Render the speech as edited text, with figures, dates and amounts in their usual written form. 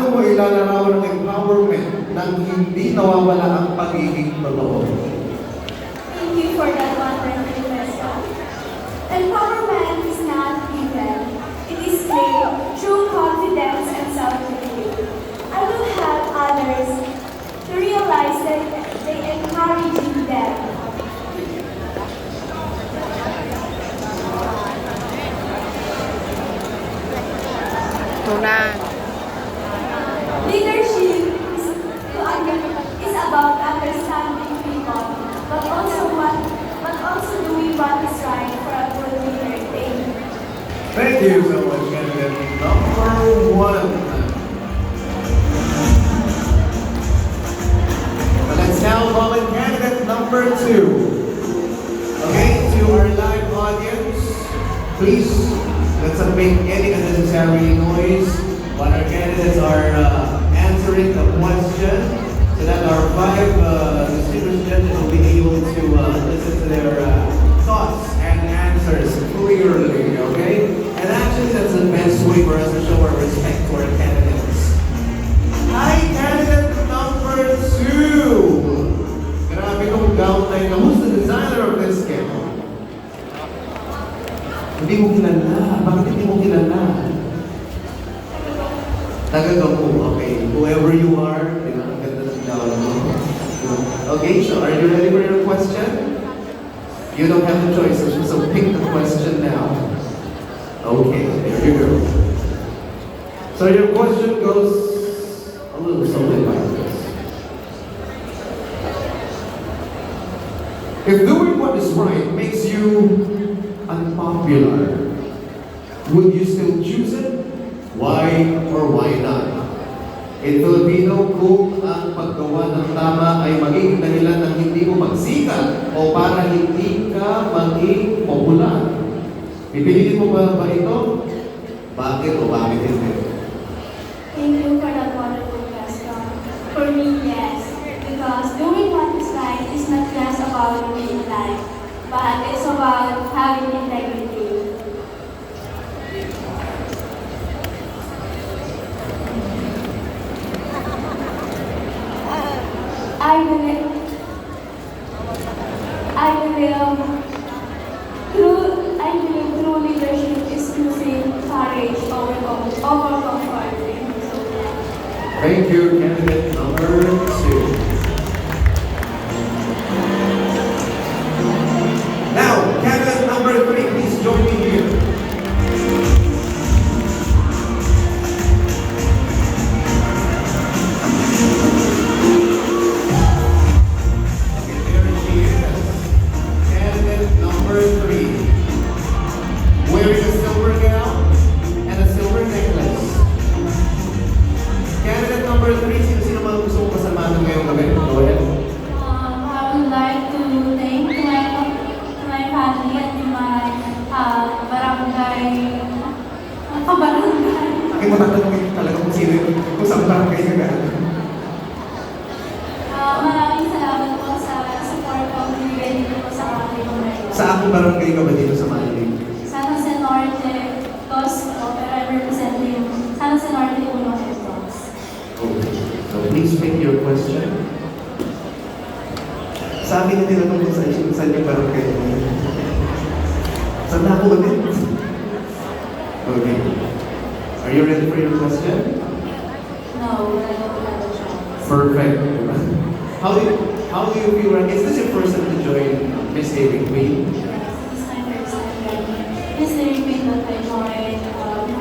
Paano mo ilalarawan ng empowerment nang hindi nawawala ang pagiging totoo? Thank you for that wonderful question. Empowerment is not given. It is gained through confidence and self-belief. I will help others to realize that they encourage them. Tunan. Leadership is about understanding people, but also doing what is right for a good leader. Thank you. Thank you so much, candidate number one. But let's now call in candidate number two. Okay, to our live audience, please let's not make any unnecessary noise while our candidates are answering the question, so that our five distinguished judges will be able to listen to their thoughts and answers clearly, okay? And actually, that's the best way for us to show our respect to our candidates. Hi, candidate number two! Grabe nung gown na yun. Who's the designer of this gown? Hindi mo kilala. Bakit hindi mo kilala? Taga-Gamu. Okay. Whoever you are, you know, ang ganda ng gown mo. Okay, so are you ready for your question? You don't have the choice, so pick the question now. Okay, there you go. So your question goes a little something like this. If doing what is right makes you unpopular, would you still choose it? Why or why not? In Filipino, kung ang paggawa ng tama ay magiging dahilan ng hindi mo magsikat o para hindi ka maging popular, pipiliin mo ba ito? Bakit o bakit hindi? Thank you for that wonderful question. For me, yes. Because doing what is right is not just about being right, but it's about having integrity. I believe true leadership is choosing courage over comfort. Thank you, candidate number two. Now, candidate number three, please join me here. Okay, there she is. Candidate number three. Wearing a silver gown and a silver necklace. Candidate number three, sino mga gusto mong kasamahan ngayong gabi? Go ahead. I would like to thank my family and my barangay. Barangay. Aking matatanungin talaga kung sino yung kung saan barangay ka galing. Maraming salamat po sa support po binigay niyo po sa akin ngayon. Sa akong barangay ka ba dito sa Manila? San Jose Norte, Costco, pero I'm representing San Jose Norte, Uno, and Bronx. Okay. So please pick your question. Sa akin na tinanong ko saan yung barangay. Saan na ako ulit? Okay. Are you ready for your question? No, I don't have a chance. Perfect. How do you feel right? Is this your first time to join Miss Dairy Queen? Yes, this is my first time joining. This is the repeat that I joined